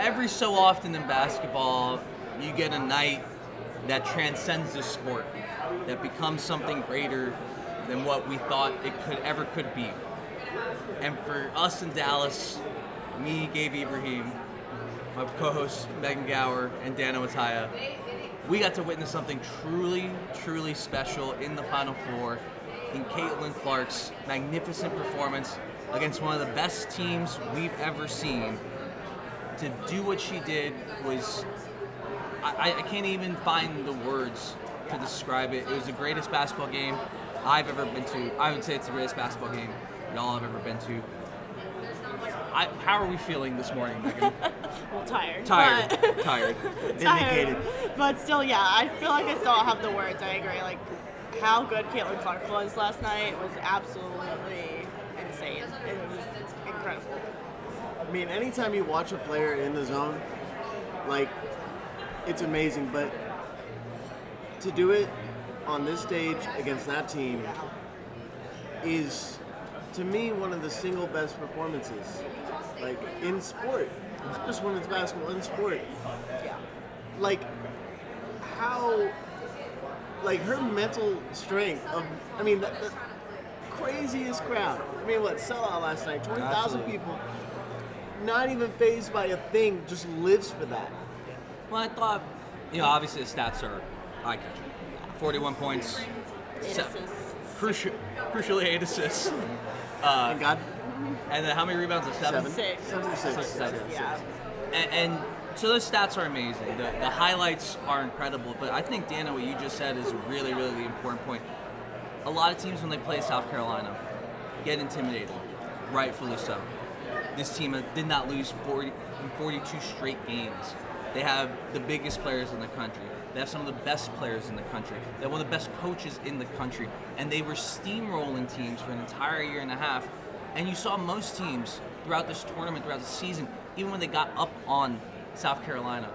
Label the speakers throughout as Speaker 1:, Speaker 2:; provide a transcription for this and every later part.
Speaker 1: every so often in basketball, you get a night that transcends the sport, that becomes something greater than what we thought it could be. And for us in Dallas, me, Gabe Ibrahim, my co-host Megan Gauer, and Dano Mataya, we got to witness something truly, truly special in the Final Four in Caitlin Clark's magnificent performance against one of the best teams we've ever seen. To do what she did was, I can't even find the words to describe it. It was the greatest basketball game I've ever been to. I would say it's the greatest basketball game y'all have ever been to. How are we feeling this morning, Megan?
Speaker 2: Well, tired.
Speaker 1: Tired.
Speaker 2: Tired. But still, yeah, I feel like I still have the words. I agree. Like, how good Caitlin Clark was last night was absolutely insane. It was incredible.
Speaker 3: I mean, anytime you watch a player in the zone, like, it's amazing. But to do it on this stage against that team is, to me, one of the single best performances, like, in sport. It's just women's basketball in sport.
Speaker 2: Yeah.
Speaker 3: Like, how, like, her mental strength of, I mean, the craziest crowd. I mean, what, sellout last night, 20,000 people, not even fazed by a thing, just lives for that.
Speaker 1: Well, I thought, obviously the stats are eye-catching. 41 points,
Speaker 2: 8 assists.
Speaker 1: Crucially 8 assists.
Speaker 3: Thank God.
Speaker 1: And then how many rebounds? 7?
Speaker 2: 6.
Speaker 1: 7.
Speaker 2: Yeah.
Speaker 1: And so those stats are amazing. The highlights are incredible. But I think, Dana, what you just said is a really, really important point. A lot of teams, when they play South Carolina, get intimidated, rightfully so. This team did not lose 42 straight games. They have the biggest players in the country. They have some of the best players in the country. They have one of the best coaches in the country. And they were steamrolling teams for an entire year and a half. And you saw most teams throughout this tournament, throughout the season, even when they got up on South Carolina,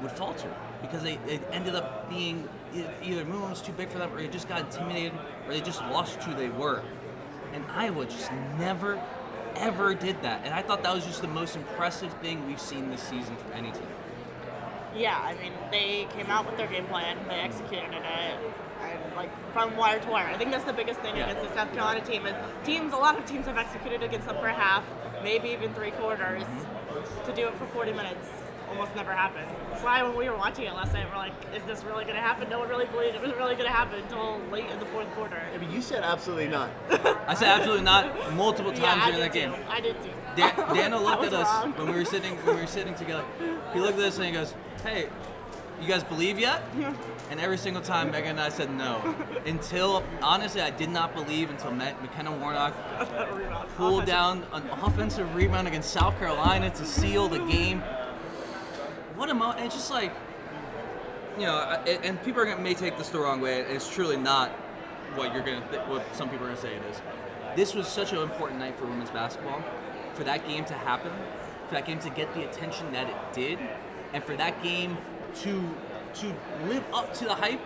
Speaker 1: would falter. Because it ended up being either Moon was too big for them, or they just got intimidated, or they just lost who they were. And Iowa just never, ever did that. And I thought that was just the most impressive thing we've seen this season from any team.
Speaker 2: Yeah, I mean, they came out with their game plan, they executed it, and like from wire to wire. I think that's the biggest thing against the South Carolina team is a lot of teams have executed against them for a half, maybe even 3 quarters. To do it for 40 minutes almost never happened. That's why when we were watching it last night, we're like, is this really going to happen? No one really believed it was really going to happen until late in the 4th quarter.
Speaker 3: I mean, you said absolutely not.
Speaker 1: I said absolutely not multiple times during that game.
Speaker 2: I did too.
Speaker 1: Dana looked at us
Speaker 2: wrong.
Speaker 1: when we were sitting together. He looked at us and he goes, "Hey, you guys believe yet?" And every single time Megan and I said no. Until, honestly, I did not believe until McKenna Warnock pulled down an offensive rebound against South Carolina to seal the game. What a moment. It's just like, and people may take this the wrong way. It's truly not what what some people are going to say it is. This was such an important night for women's basketball. For that game to happen, for that game to get the attention that it did, and for that game to live up to the hype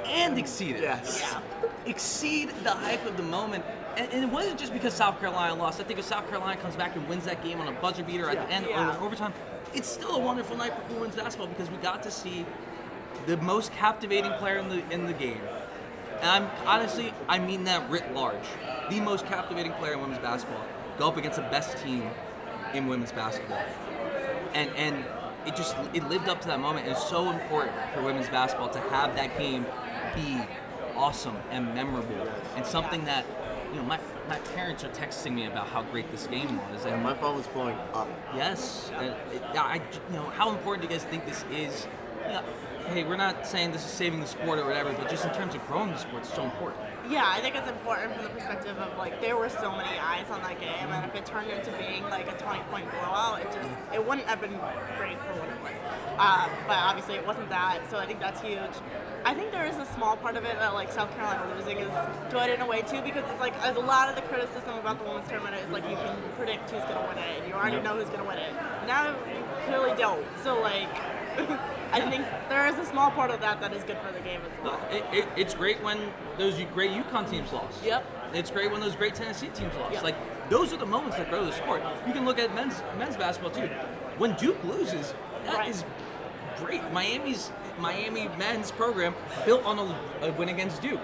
Speaker 1: and exceed it.
Speaker 3: Yes.
Speaker 2: Yeah.
Speaker 1: Exceed the hype of the moment. And it wasn't just because South Carolina lost. I think if South Carolina comes back and wins that game on a buzzer beater at the end or overtime, it's still a wonderful night for women's basketball because we got to see the most captivating player in the game. And I mean that writ large. The most captivating player in women's basketball go up against the best team in women's basketball. And it lived up to that moment. It's so important for women's basketball to have that game be awesome and memorable and something that, my parents are texting me about how great this game was.
Speaker 3: And my phone was blowing up.
Speaker 1: Yes. And how important do you guys think this is? Hey, we're not saying this is saving the sport or whatever, but just in terms of growing the sport, it's so important.
Speaker 2: Yeah, I think it's important from the perspective of, like, there were so many eyes on that game, and if it turned into being, like, a 20-point blowout, it wouldn't have been great for what it was. But obviously it wasn't that, so I think that's huge. I think there is a small part of it that, like, South Carolina losing is good in a way, too, because it's, like, a lot of the criticism about the women's tournament is, like, you can predict who's going to win it, and you already know who's going to win it. Now you clearly don't, so, like... I think there is a small part of that is good for the game as well.
Speaker 1: It's great when those great UConn teams lost.
Speaker 2: Yep.
Speaker 1: It's great when those great Tennessee teams lost.
Speaker 2: Yep.
Speaker 1: Like, those are the moments that grow the sport. You can look at men's basketball too. When Duke loses, that is great. Miami men's program built on a win against Duke.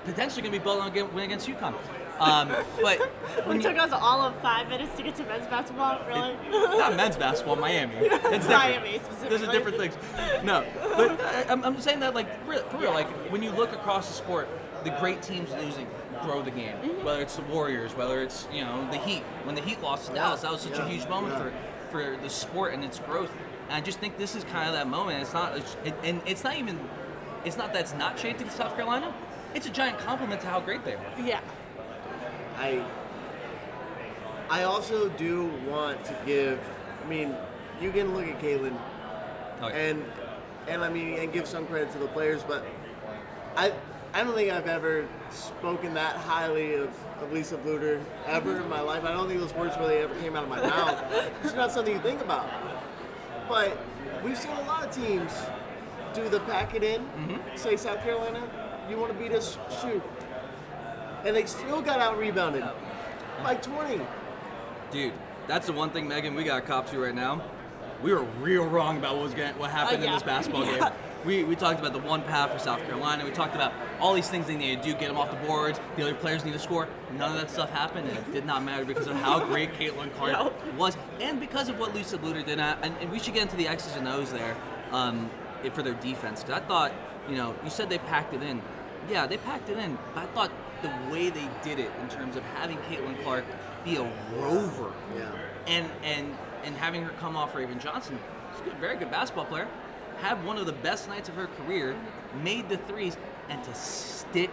Speaker 1: Potentially going to be built on a win against UConn. But
Speaker 2: it took us all of 5 minutes to get to men's basketball, really?
Speaker 1: Not men's basketball, Miami. It's
Speaker 2: Miami specifically.
Speaker 1: Those are different things. No, but I'm saying that for real, like when you look across the sport, the great teams losing grow the game.
Speaker 2: Mm-hmm.
Speaker 1: Whether it's the Warriors, whether it's the Heat. When the Heat lost to Dallas, that was such a huge moment for the sport and its growth. And I just think this is kind of that moment. It's not that it's not shade to South Carolina. It's a giant compliment to how great they are.
Speaker 2: Yeah.
Speaker 3: I also do want to give. I mean, you can look at Caitlin, and give some credit to the players, but I don't think I've ever spoken that highly of Lisa Bluder ever in my life. I don't think those words really ever came out of my mouth. It's not something you think about. But we've seen a lot of teams do the pack it in, say South Carolina, you want to beat us, shoot. And they still got out-rebounded by 20.
Speaker 1: Dude, that's the one thing, Megan, we got cop to right now. We were real wrong about what happened in this basketball game. We talked about the one path for South Carolina. We talked about all these things they need to do, get them off the boards. The other players need to score. None of that stuff happened, and it did not matter because of how great Caitlin Clark was, and because of what Lisa Bluder did. And we should get into the X's and O's there for their defense. Because I thought, you said they packed it in. Yeah, they packed it in, but I thought the way they did it in terms of having Caitlin Clark be a rover, and having her come off Raven Johnson, she's a very good basketball player, have one of the best nights of her career, made the threes, and to stick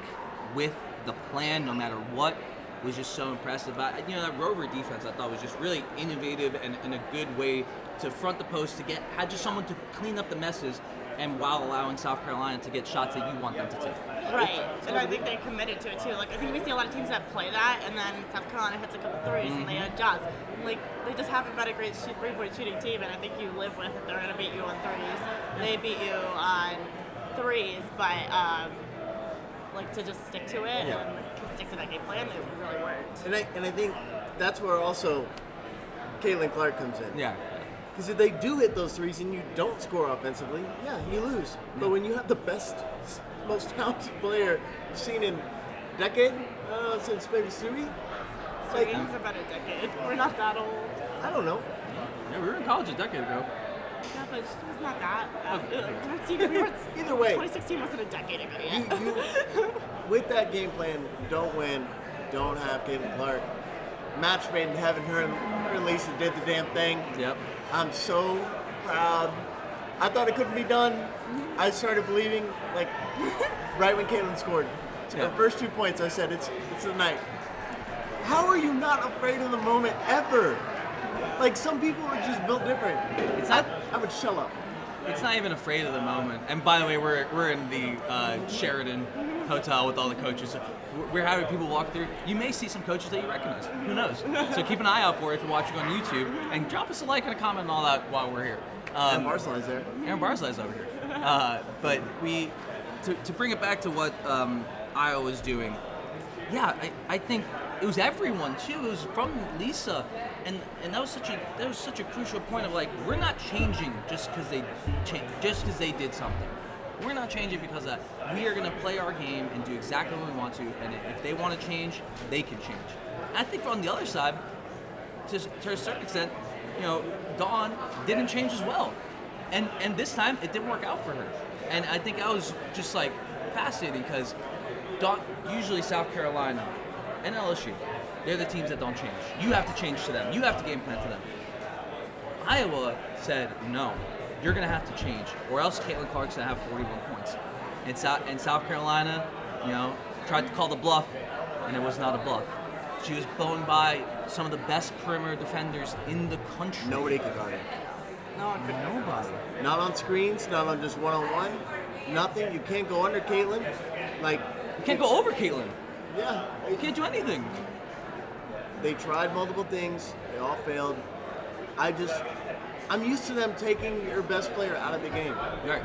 Speaker 1: with the plan no matter what was just so impressive. But that rover defense I thought was just really innovative and a good way to front the post to had just someone to clean up the messes, and while allowing South Carolina to get shots that you want them to take.
Speaker 2: Right, and I think they committed to it too. Like I think we see a lot of teams that play that, and then South Carolina hits a couple threes and they adjust. Like they just haven't been a great three-point shooting team, and I think you live with if they're going to beat you on threes. They beat you on threes, but to just stick to it and stick to that game plan, it really worked.
Speaker 3: And I think that's where also Caitlin Clark comes in.
Speaker 1: Yeah.
Speaker 3: Because if they do hit those threes and you don't score offensively, you lose. But when you have the best, most talented player you've seen in a decade, since maybe Suey,
Speaker 2: It's about a decade. We're not that old.
Speaker 3: I don't know.
Speaker 1: Yeah, we were in college a decade ago.
Speaker 2: Yeah, but she was not that.
Speaker 3: Either way,
Speaker 2: 2016 wasn't a decade ago yet.
Speaker 3: You, with that game plan, don't win, don't have Caitlin Clark. Match made in heaven. Her and Lisa did the damn thing.
Speaker 1: Yep.
Speaker 3: I'm so proud. I thought it couldn't be done. I started believing, right when Caitlin scored. The first 2 points, I said, it's the night. How are you not afraid of the moment ever? Some people are just built different. I would shut up.
Speaker 1: It's not even afraid of the moment. And by the way, we're in the Sheridan Hotel with all the coaches. So we're having people walk through. You may see some coaches that you recognize. Who knows? So keep an eye out for it if you're watching on YouTube. And drop us a like and a comment and all that while we're here.
Speaker 3: Aaron Barslay's there.
Speaker 1: Aaron Barslay's over here. But to bring it back to what Iowa was doing, I think it was everyone too. It was from Lisa, and that was such a crucial point of we're not changing just because they did something. We're not changing because of that. We are going to play our game and do exactly what we want to, and if they want to change, they can change. I think on the other side, to a certain extent, Dawn didn't change as well, and this time it didn't work out for her, and I think that was just fascinating because Dawn, usually South Carolina and LSU, they're the teams that don't change. You have to change to them. You have to game plan to them. Iowa said, no, you're going to have to change, or else Caitlin Clark's going to have 41 points. And South Carolina, tried to call the bluff, and it was not a bluff. She was blowing by some of the best perimeter defenders in the country.
Speaker 3: Nobody could guard her.
Speaker 2: No one could.
Speaker 1: Nobody.
Speaker 3: Not on screens, not on just one-on-one. Nothing. You can't go under Caitlin.
Speaker 1: You can't go over Caitlin.
Speaker 3: Yeah.
Speaker 1: You can't do anything.
Speaker 3: They tried multiple things. They all failed. I'm used to them taking your best player out of the game.
Speaker 1: Right.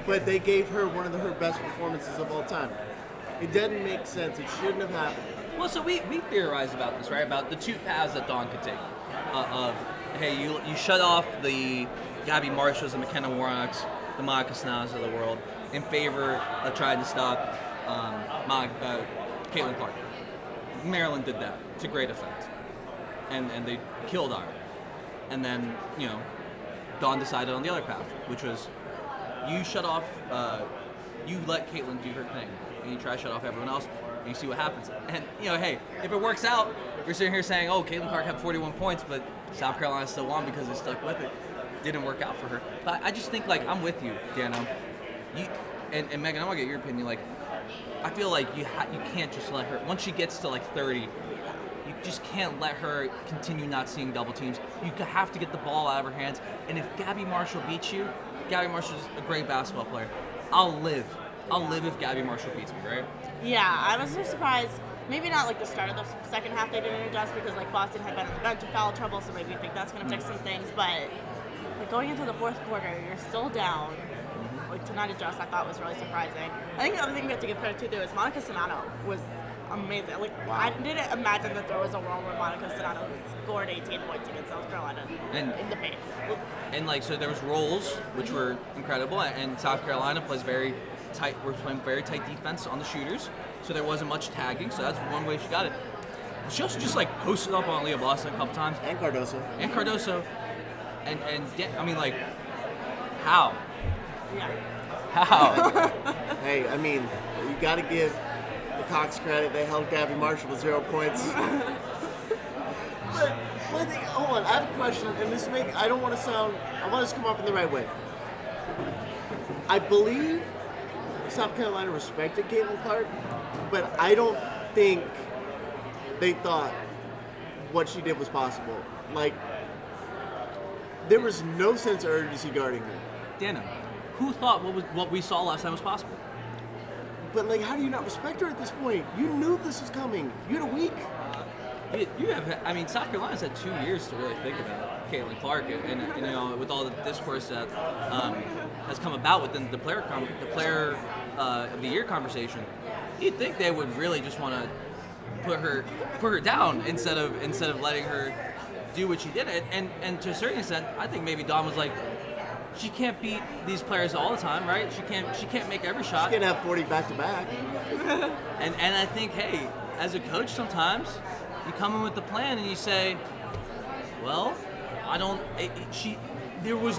Speaker 3: But they gave her one of her best performances of all time. It doesn't make sense. It shouldn't have happened.
Speaker 1: Well, so we theorized about this, right? About the two paths that Dawn could take. Of, hey, you shut off the Gabby Marshalls, the McKenna Warnocks, the Monica Snaz of the world in favor of trying to stop Caitlin Clark. Maryland did that to great effect. And they killed Iowa. And then, Dawn decided on the other path, which was you shut off, you let Caitlin do her thing, and you try to shut off everyone else, and you see what happens. And, hey, if it works out, you're sitting here saying, oh, Caitlin Clark had 41 points, but South Carolina still won because they stuck with it. Didn't work out for her. But I just think, I'm with you, Dano. And Megan, I want to get your opinion. I feel like you can't just let her, once she gets to 30, you just can't let her continue not seeing double teams. You have to get the ball out of her hands. And if Gabby Marshall beats you, Gabby Marshall's a great basketball player. I'll live if Gabby Marshall beats me, right?
Speaker 2: Yeah, I was so surprised. Maybe not the start of the second half they didn't adjust because Boston had been on the bench of foul trouble, so maybe you think that's going to fix some things. But going into the fourth quarter, you're still down. To not adjust, I thought was really surprising. I think the other thing we have to give credit to though is Monica Sonano was amazing. I didn't imagine that there was a world where Monica Sonano scored 18 points against South Carolina in the paint.
Speaker 1: And so there was rolls, which were incredible, and South Carolina plays very tight. We're playing very tight defense on the shooters, so there wasn't much tagging. So that's one way she got it. She also just posted up on Leah Boston a couple times.
Speaker 3: And Cardoso.
Speaker 1: And how?
Speaker 2: Yeah.
Speaker 1: How?
Speaker 3: Hey, you got to give the Cox credit. They held Gabby Marshall to 0 points. But one thing, hold on, I have a question, and I want this to come up in the right way. I believe South Carolina respected Caitlin Clark, but I don't think they thought what she did was possible. There was no sense of urgency guarding her.
Speaker 1: Dano, who thought what we saw last time was possible?
Speaker 3: But how do you not respect her at this point? You knew this was coming. You had a week.
Speaker 1: South Carolina's had 2 years to really think about Caitlin Clark, and with all the discourse that has come about within the player of the year conversation, you'd think they would really just want to put her down instead of letting her do what she did. And to a certain extent, I think maybe Dawn was like, she can't beat these players all the time, right? She can't make every shot.
Speaker 3: She can't have 40 back to back.
Speaker 1: And I think, hey, as a coach, sometimes you come in with the plan and you say, well, it was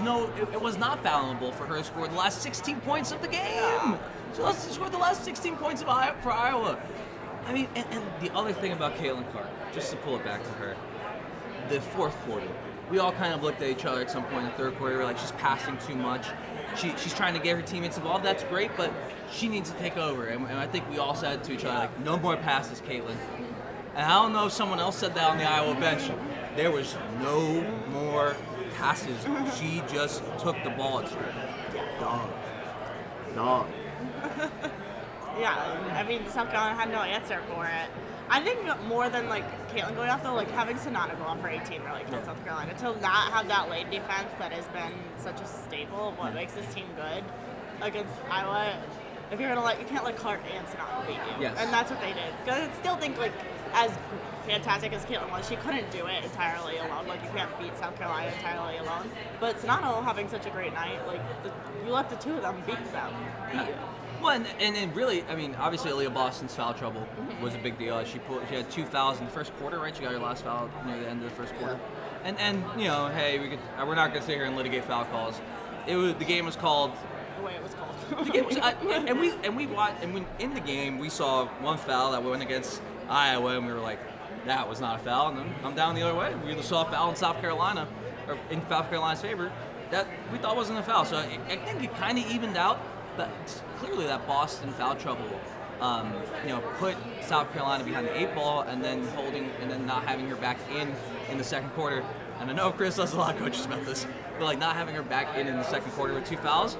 Speaker 1: not fallible for her to score the last 16 points of the game. So let's score the last 16 points for Iowa. And the other thing about Caitlin Clark, just to pull it back to her, the fourth quarter. We all kind of looked at each other at some point in the third quarter. We're like, she's passing too much. She's trying to get her teammates involved. That's great, but she needs to take over. And I think we all said to each other, no more passes, Caitlin. And I don't know if someone else said that on the Iowa bench. There was no more passes. She just took the ball at straight.
Speaker 3: Dog.
Speaker 2: Yeah, South Carolina had no answer for it. I think more than Caitlin going off though, having Sonata go off for 18 really killed South Carolina. To not have that lane defense that has been such a staple of what makes this team good against Iowa. If you're gonna you can't let Clark and Sonata beat you.
Speaker 1: Yes.
Speaker 2: And that's what they did. I still think as fantastic as Caitlin was, she couldn't do it entirely alone. You can't beat South Carolina entirely alone. But Sonata having such a great night, you let the two of them beat you.
Speaker 1: Well, and really, obviously, Aaliyah Boston's foul trouble was a big deal. She had 2 fouls in the first quarter, right? She got her last foul near the end of the first quarter. And hey, we're not going to sit here and litigate foul calls. The game was called.
Speaker 2: The way it was called.
Speaker 1: The game was, we watched, and in the game we saw one foul that went against Iowa, and we were like, that was not a foul. And then I'm down the other way. We either saw a foul in South Carolina, or in South Carolina's favor, that we thought wasn't a foul. So I think it kind of evened out. But clearly that Boston foul trouble, put South Carolina behind the 8 ball and then not having her back in the second quarter. And I know Chris does a lot of coaches about this, but not having her back in the second quarter with 2 fouls,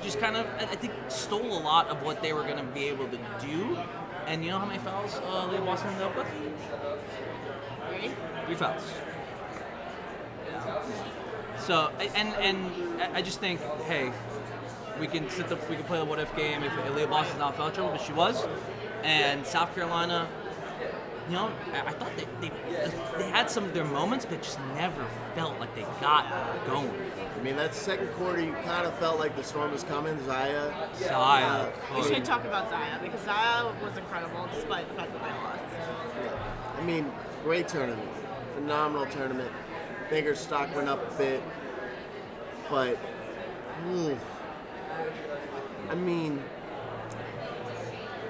Speaker 1: just kind of, I think, stole a lot of what they were going to be able to do. And you know how many fouls Leah Boston ended up with? 3 fouls. So, and I just think, hey, we can play the what if game if Leah Boston's not foul trouble, but she was. And South Carolina, I thought they had some of their moments, but just never felt like they got going.
Speaker 3: I mean, that second quarter, you kind of felt like the storm was coming. Zaya.
Speaker 2: We should talk about Zaya because Zaya was incredible despite the fact that they lost.
Speaker 3: Yeah. I mean, great tournament. Phenomenal tournament. I think her stock went up a bit. But, I mean,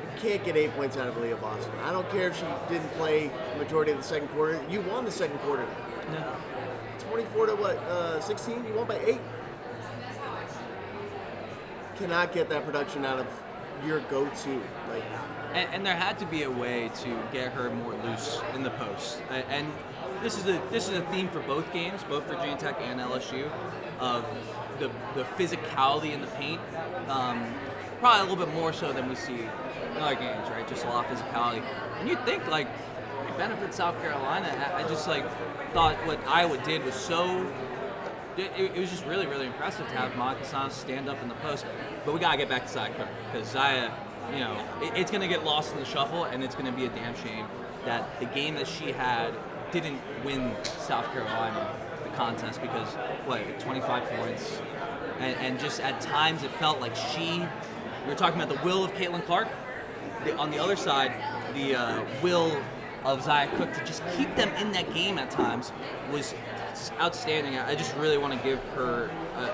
Speaker 3: you can't get 8 points out of Leah Boston. I don't care if she didn't play the majority of the second quarter. You won the second quarter.
Speaker 1: Yeah.
Speaker 3: 24 to 16? You won by 8. Cannot get that production out of your go-to.
Speaker 1: And there had to be a way to get her more loose in the post. And this is a theme for both games, both Virginia Tech and LSU, of the physicality in the paint. Probably a little bit more so than we see in other games, right? Just a lot of physicality. And you'd think it benefits South Carolina. I just thought what Iowa did was so. It was just really, really impressive to have Monica Sanas stand up in the post. But we gotta get back to Zaya because Zaya, it's gonna get lost in the shuffle, and it's gonna be a damn shame that the game that she had didn't win South Carolina the contest because 25 points, and just at times it felt like we were talking about the will of Caitlin Clark. On the other side, the will of Zaya Cook to just keep them in that game at times was outstanding. I just really want to give her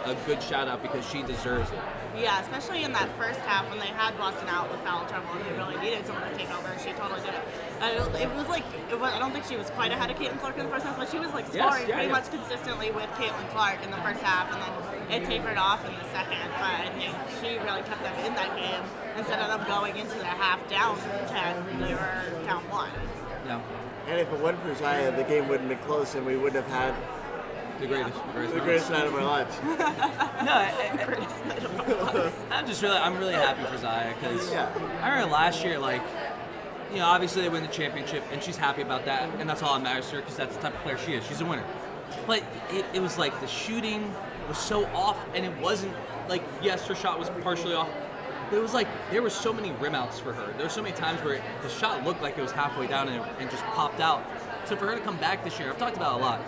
Speaker 1: a good shout out because she deserves it.
Speaker 2: Yeah, especially in that first half when they had Boston out with foul trouble and they really needed someone to take over, and she totally did it. I don't think she was quite ahead of Caitlin Clark in the first half, but she was scoring pretty much consistently with Caitlin Clark in the first half, and then it tapered off in the second. But I think she really kept them in that game instead of them going into the half down 10. They were down 1.
Speaker 1: Yeah.
Speaker 3: And if it wasn't for Zaya, the game wouldn't have been close, and we wouldn't have had
Speaker 1: the greatest
Speaker 3: night of our lives.
Speaker 1: I'm really happy for Zaya because I remember last year, obviously they win the championship, and she's happy about that, and that's all that matters to her because that's the type of player she is. She's a winner. But it was the shooting was so off, and it wasn't yes, her shot was partially off. But it was there were so many rim outs for her. There were so many times where the shot looked like it was halfway down and just popped out. So for her to come back this year, I've talked about it a lot,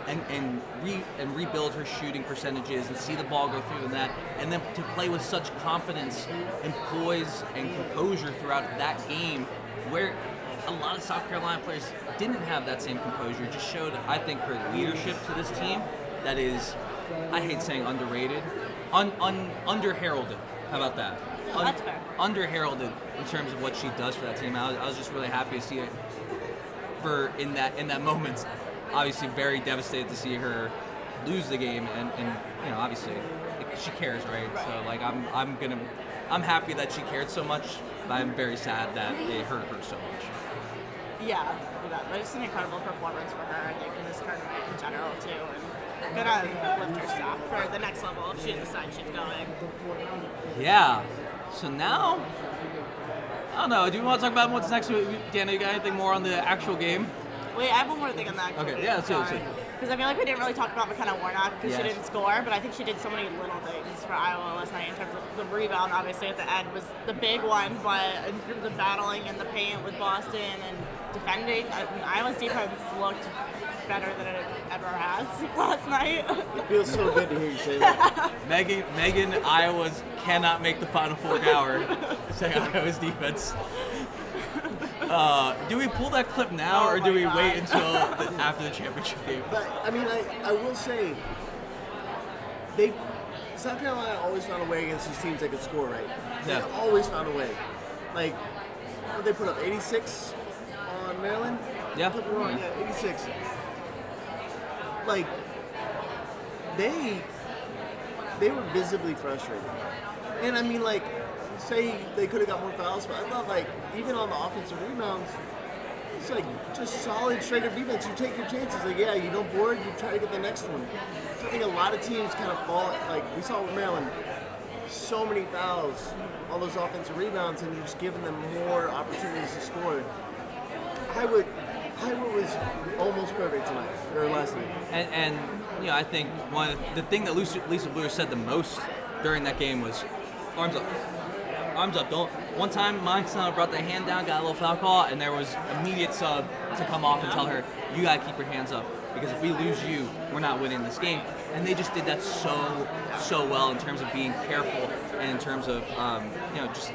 Speaker 1: and rebuild her shooting percentages and see the ball go through the net, and then to play with such confidence and poise and composure throughout that game, where a lot of South Carolina players didn't have that same composure, just showed, I think, her leadership to this team that is, I hate saying underrated, under-heralded. How about that?
Speaker 2: That's fair.
Speaker 1: Under-heralded in terms of what she does for that team. I was just really happy to see it in that moment. Obviously, very devastated to see her lose the game, and obviously, she cares, right? So I'm happy that she cared so much, but I'm very sad that it hurt her so much.
Speaker 2: Yeah, but it's an incredible performance for her, I think, in this tournament in general too, and gonna lift her stock for the next level if she decides she's going.
Speaker 1: Yeah. So now, I don't know. Do you want to talk about what's next? Dana, you got anything more on the actual game?
Speaker 2: Wait, I have one more thing on that.
Speaker 1: Okay, yeah, let's do it.
Speaker 2: Because I feel like we didn't really talk about McKenna Warnock because she didn't score, but I think she did so many little things for Iowa last night in terms of the rebound. Obviously, at the end was the big one, but in terms of battling in the paint with Boston and defending, Iowa's defense looked better than it ever has last night.
Speaker 3: It feels so good to hear you say that.
Speaker 1: Megan, Iowa's cannot make the Final Four Gauer, saying Iowa's defense. Do we pull that clip now, or do we wait until after the championship game?
Speaker 3: But, I mean, I will say, South Carolina always found a way against these teams that could score, right?
Speaker 1: Yeah.
Speaker 3: They always found a way. They put up 86 on Maryland?
Speaker 1: Yeah.
Speaker 3: I could be wrong, 86. They were visibly frustrated. And I mean, say they could have got more fouls, but I thought, even on the offensive rebounds, it's just solid straight up defense. You take your chances. You don't board, you try to get the next one. So I think a lot of teams kind of fall, we saw with Maryland, so many fouls on those offensive rebounds, and you're just giving them more opportunities to score. Iowa was almost perfect tonight, or last night.
Speaker 1: And I think the thing that Lisa Bleuer said the most during that game was arms up. arms up. Don't. One time, my son brought the hand down, got a little foul call, and there was immediate sub to come off and tell her, you gotta keep your hands up, because if we lose you, we're not winning this game. And they just did that so well in terms of being careful and in terms of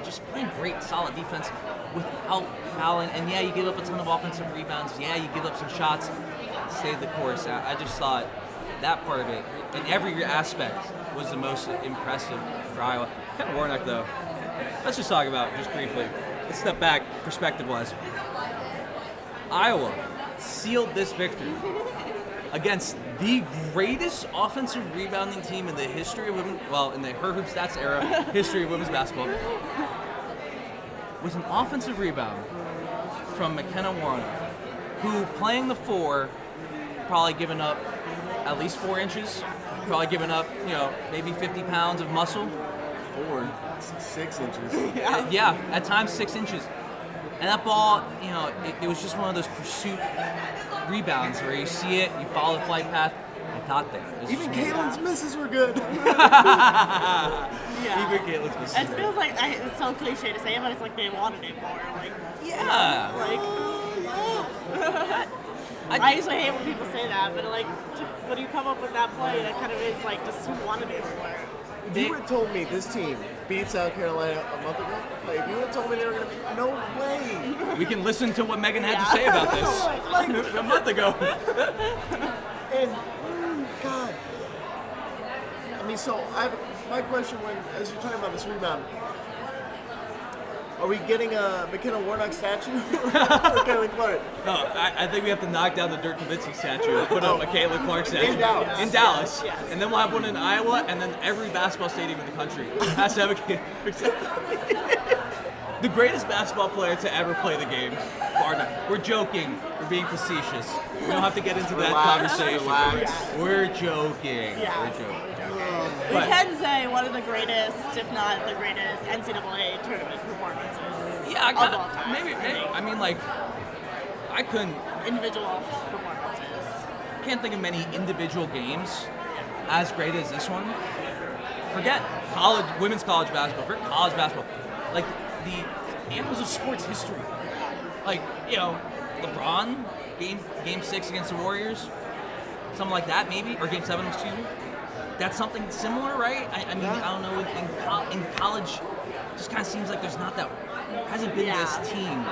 Speaker 1: just playing great, solid defense without fouling. And yeah, you give up a ton of offensive rebounds. Yeah, you give up some shots. Stay the course. I just thought that part of it, in every aspect, was the most impressive for Iowa. Kind of Warnock, though. Let's just talk about, just briefly, let's step back perspective-wise. Iowa sealed this victory against the greatest offensive rebounding team in the history of women, well, in the Her Hoop Stats era, history of women's basketball, with an offensive rebound from McKenna Warnock, who, playing the 4, probably given up at least 4 inches, probably given up, maybe 50 pounds of muscle.
Speaker 3: 4, 6 inches.
Speaker 1: Yeah, at times 6 inches. And that ball, it was just one of those pursuit rebounds where you see it, you follow the flight path, and got there.
Speaker 3: Even Caitlin's misses were good.
Speaker 2: Yeah.
Speaker 1: Even Caitlin's misses.
Speaker 2: It feels like, it's so cliche to say it, but it's like they wanted it more. Like,
Speaker 1: yeah.
Speaker 2: I usually hate when people say that, but like, when you come up with that play, that kind of is like just who wanted it more.
Speaker 3: If you would have told me this team beat South Carolina a month ago, like, if you would have told me they were going to beat, no way.
Speaker 1: We can listen to what Megan had to say about this a month ago.
Speaker 3: And, God. I mean, so my question as you're talking about this rebound, are we getting a McKenna Warnock statue? Or Caitlin Clark?
Speaker 1: No, I think we have to knock down the Dirk Nowitzki statue and put up a Caitlin Clark statue.
Speaker 3: In Dallas.
Speaker 1: Yes. And then we'll have one in Iowa, and then every basketball stadium in the country has to have a Caitlin statue. The greatest basketball player to ever play the game. We're joking. We're being facetious. We don't have to get into that conversation. We're joking.
Speaker 2: Yeah.
Speaker 1: We're joking.
Speaker 2: We can say one of the greatest, if not the greatest, NCAA tournament performances
Speaker 1: Yeah,
Speaker 2: of all time.
Speaker 1: maybe. I mean, like, I couldn't.
Speaker 2: Individual performances.
Speaker 1: Can't think of many individual games as great as this one. Forget women's college basketball. Forget college basketball. Like the annals of sports history. Like LeBron game 6 against the Warriors, something like that maybe, or game 7, excuse me. That's something similar, right? I mean, I don't know. In college, it just kind of seems like there's not that. Hasn't been this team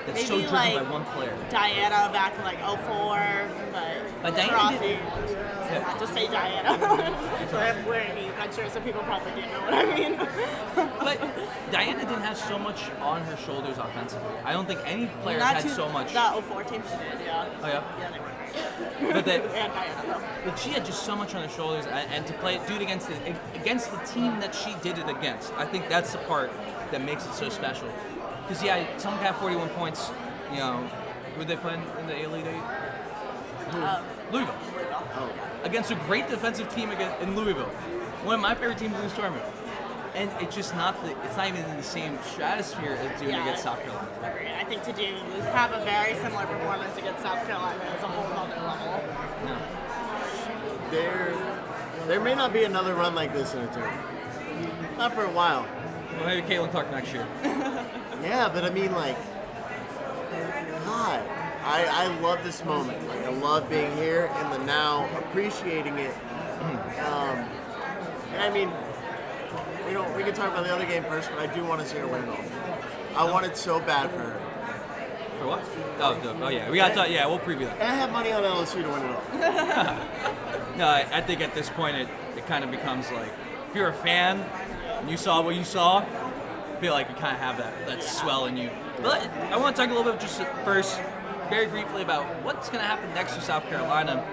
Speaker 1: that's
Speaker 2: maybe
Speaker 1: so driven
Speaker 2: like
Speaker 1: by one player.
Speaker 2: Diana back in like 04, but
Speaker 1: Diana
Speaker 2: Rossi. Just say Diana. So I'm wearing these sure so people probably do know what I mean.
Speaker 1: But Diana didn't have so much on her shoulders offensively. I don't think any player
Speaker 2: Not
Speaker 1: had so much.
Speaker 2: That 04 team she did, yeah.
Speaker 1: Oh yeah.
Speaker 2: Yeah, they were.
Speaker 1: But
Speaker 2: Diana,
Speaker 1: but she had just do it against the team that she did it against. I think that's the part that makes it so special. Because someone had 41 points. Who they playing in the Elite Eight? Louisville.
Speaker 3: Oh.
Speaker 1: Against a great defensive team in Louisville. One of my favorite teams in this tournament. And it's just it's not even in the same stratosphere as doing against South Carolina.
Speaker 2: Agreed. I think to have a very similar performance against South Carolina is a whole other level.
Speaker 1: No.
Speaker 3: There may not be another run like this in a tournament. Not for a while.
Speaker 1: Well, maybe Caitlin Clark next year.
Speaker 3: Yeah, but I mean, like, God, I love this moment. Like, I love being here in the now, appreciating it. And I mean, we can talk about the other game first, but I do want to see her win it all. I want it so bad for her.
Speaker 1: For what? Oh yeah. We got to talk. Yeah, we'll preview that.
Speaker 3: And I have money on LSU to win it all.
Speaker 1: No, I think at this point it kind of becomes like, if you're a fan and you saw what you saw, I feel like you kind of have that swell in you. But I want to talk a little bit just first, very briefly, about what's going to happen next for South Carolina.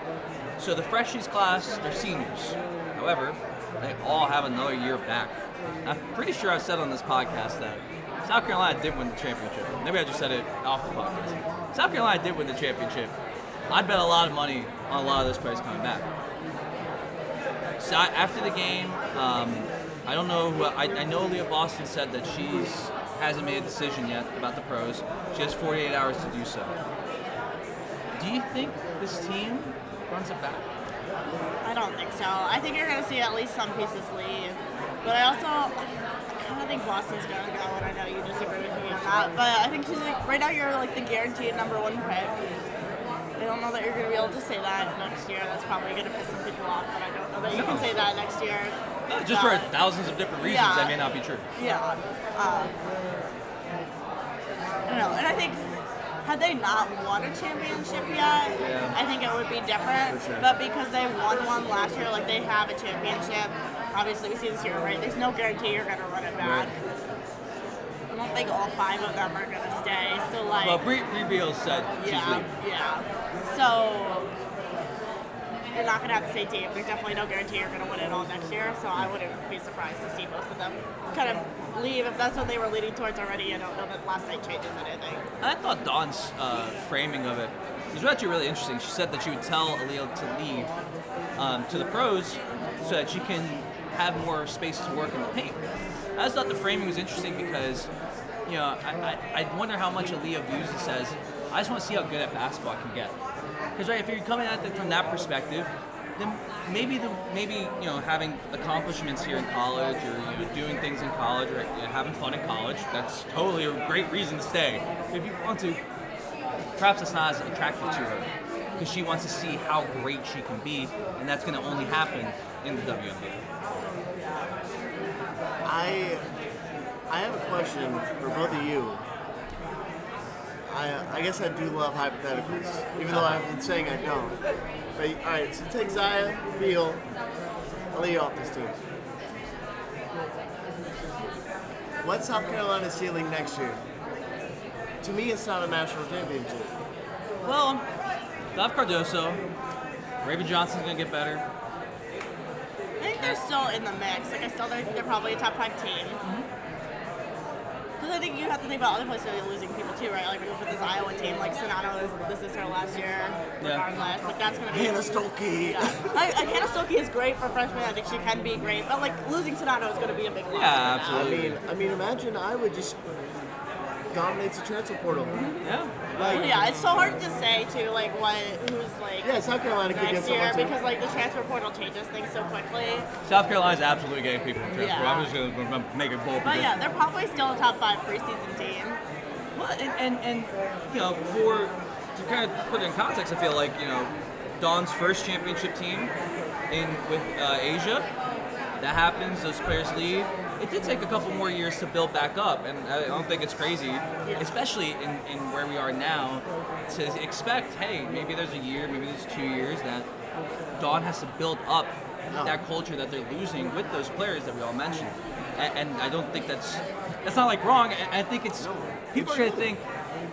Speaker 1: So the freshies class, they're seniors. However, they all have another year back. I'm pretty sure I've said on this podcast that South Carolina did win the championship. Maybe I just said it off the podcast. South Carolina did win the championship. I bet a lot of money on a lot of those players coming back. So after the game, I don't know. I know Leah Boston said that she hasn't made a decision yet about the pros. She has 48 hours to do so. Do you think this team runs it back?
Speaker 2: I don't think so. I think you're going to see at least some pieces leave. But I also kind of think Boston's going to go, and I know you disagree with me on that. But I think she's like, right now you're like the guaranteed #1 pick. I don't know that you're going to be able to say that next year. That's probably going to piss some people off, but I don't know that you can say that next year.
Speaker 1: Just for thousands of different reasons, that may not be true.
Speaker 2: Yeah. I don't know. And I think, had they not won a championship yet, I think it would be different.
Speaker 3: For sure.
Speaker 2: But because they won one last year, like they have a championship. Obviously, we see this year, right? There's no guarantee you're going to run it back. I don't think all 5 of them are going to stay. So, like.
Speaker 1: Well, Bree Beals said she's leaving.
Speaker 2: Yeah. So, you're not going to have the same team. There's definitely no guarantee you're going to win it all next year. So, I wouldn't be surprised to see most of them kind of leave. If that's what they were leading towards already, I don't know that last night changes anything.
Speaker 1: I thought Dawn's framing of it was actually really interesting. She said that she would tell Aaliyah to leave to the pros so that she can have more space to work in the paint. I just thought the framing was interesting because, you know, I wonder how much Aaliyah views this as, I just want to see how good at basketball I can get. Because, right, if you're coming at it from that perspective, then maybe you know, having accomplishments here in college, or you know, doing things in college, or you know, having fun in college, that's totally a great reason to stay. If you want to, perhaps it's not as attractive to her because she wants to see how great she can be, and that's going to only happen in the WNBA.
Speaker 3: I have a question for both of you. I guess I do love hypotheticals, even though I've been saying I don't. But all right, so take Zaya, Beal, Aaliyah off this team. What's South Carolina's ceiling next year? To me, it's not a national championship.
Speaker 1: Well, Dov Cardoso, Raven Johnson's going to get better.
Speaker 2: I think they're still in the mix. Like, I still think they're probably a top 5 team. Because I think you have to think about other places that are losing people too, right? Like, we look at this Iowa team, like Sonato, this is her last year, regardless. Like, that's going to be.
Speaker 3: Hannah Stokey.
Speaker 2: Yeah. Hannah Stokey is great for freshmen. I think she can be great. But, like, losing Sonato is going to be a big loss.
Speaker 1: Yeah, absolutely.
Speaker 3: I mean, imagine Iowa just dominates the transfer portal.
Speaker 1: Yeah.
Speaker 3: Like,
Speaker 2: Yeah, it's so hard to say too, like who's like
Speaker 3: yeah, South Carolina could get
Speaker 2: next year
Speaker 3: someone too.
Speaker 2: because like the transfer portal changes things so quickly.
Speaker 1: South Carolina's absolutely getting people in transfer.
Speaker 2: Yeah.
Speaker 1: I'm just going to make it bold.
Speaker 2: But yeah, they're probably still a top 5 preseason team.
Speaker 1: Well, and you know, to kind of put it in context, I feel like, you know, Dawn's first championship team with Asia, that happens, those players leave. It did take a couple more years to build back up, and I don't think it's crazy, especially in where we are now, to expect, hey, maybe there's a year, maybe there's 2 years that Dawn has to build up that culture that they're losing with those players that we all mentioned. And I don't think that's not like wrong. I think it's, people are going to think,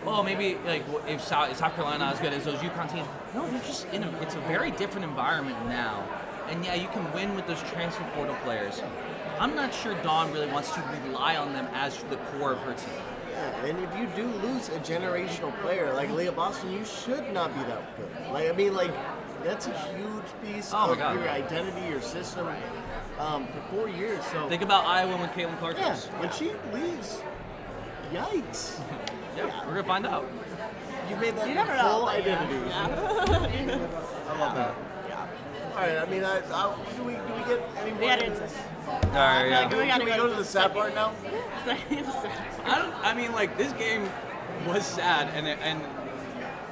Speaker 1: well, maybe like if South Carolina as good as those UConn teams. No, they're just it's a very different environment now. And yeah, you can win with those transfer portal players. I'm not sure Dawn really wants to rely on them as the core of her team.
Speaker 3: Yeah, and if you do lose a generational player like Leah Boston, you should not be that good. Like, I mean, like, that's a huge piece of your identity, your system, for 4 years. So
Speaker 1: think about Iowa when Caitlin Clark goes.
Speaker 3: When she leaves, yikes.
Speaker 1: Yeah, we're gonna find out.
Speaker 3: You made that
Speaker 2: You never
Speaker 3: full
Speaker 2: know.
Speaker 3: identity.
Speaker 2: Yeah.
Speaker 3: I love that. All right, I mean, do we get any more?
Speaker 1: All right, yeah.
Speaker 3: Can we go to the sad part now?
Speaker 1: I mean, like, this game was sad, and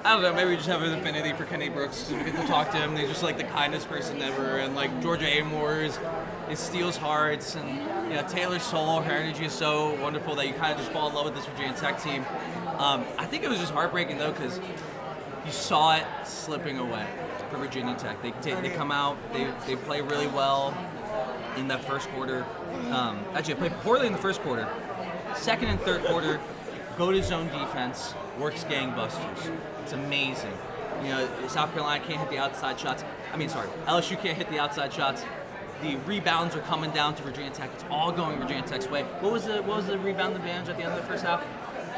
Speaker 1: I don't know, maybe we just have an affinity for Kenny Brooks. We get to talk to him. He's just like the kindest person ever, and like Georgia Amores, it steals hearts, and you know, Taylor Soul, her energy is so wonderful that you kind of just fall in love with this Virginia Tech team. I think it was just heartbreaking though, because you saw it slipping away for Virginia Tech. They come out, they play really well in that first quarter. Actually, they played poorly in the first quarter. Second and third quarter, go to zone defense, works gangbusters. It's amazing. You know, South Carolina can't hit the outside shots. LSU can't hit the outside shots. The rebounds are coming down to Virginia Tech. It's all going Virginia Tech's way. What was the rebound advantage at the end of the first half?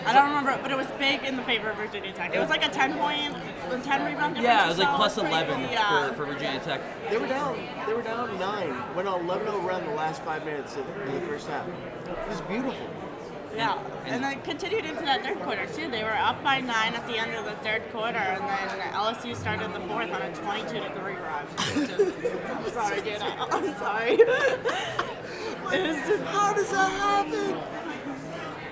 Speaker 2: I don't remember, but it was big in the favor of Virginia Tech. It was like a 10 rebound difference.
Speaker 1: Yeah, it was like
Speaker 2: so.
Speaker 1: plus 11 for Virginia Tech.
Speaker 3: They were down 9. Went on 11-0 run the last 5 minutes in the first half. It was beautiful.
Speaker 2: Yeah, and then continued into that third quarter too. They were up by 9 at the end of the third quarter, and then LSU started the fourth on a 22-3 run. I'm sorry, dude. I'm sorry.
Speaker 3: How does that happen?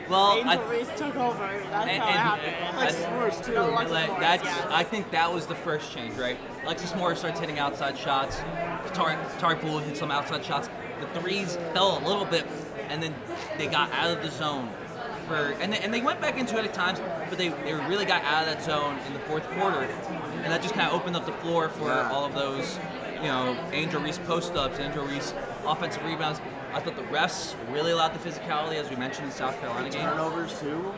Speaker 1: Well,
Speaker 2: Angel Reese took over. That's how it happened.
Speaker 3: Alexis Morris too.
Speaker 2: Alexis
Speaker 1: Like,
Speaker 2: Morris,
Speaker 1: that's.
Speaker 2: yes.
Speaker 1: I think that was the first change, right? Alexis Morris starts hitting outside shots. Tari Poole hit some outside shots. The threes fell a little bit, and then they got out of the zone. And they went back into it at times, but they really got out of that zone in the fourth quarter, and that just kind of opened up the floor for all of those, Angel Reese post-ups, Angel Reese offensive rebounds. I thought the refs really allowed the physicality, as we mentioned in the South Carolina game.
Speaker 3: Turnovers too.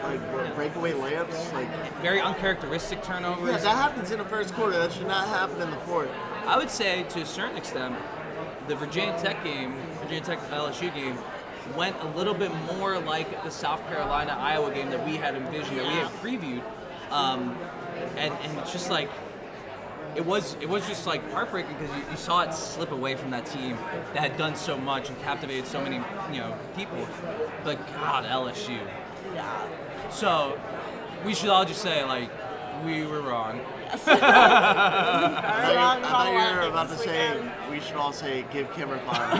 Speaker 3: Like breakaway layups. Like
Speaker 1: Very uncharacteristic turnovers.
Speaker 3: yeah, that happens in the first quarter. That should not happen in the fourth.
Speaker 1: I would say, to a certain extent, the Virginia Tech LSU game, went a little bit more like the South Carolina-Iowa game that we had envisioned, that we had previewed. And it's just like, it was just like heartbreaking because you saw it slip away from that team that had done so much and captivated so many people. But God, LSU.
Speaker 2: Yeah.
Speaker 1: So we should all just say, like, we were wrong.
Speaker 3: I thought you were about to say, we should all say, give Kimmer flowers.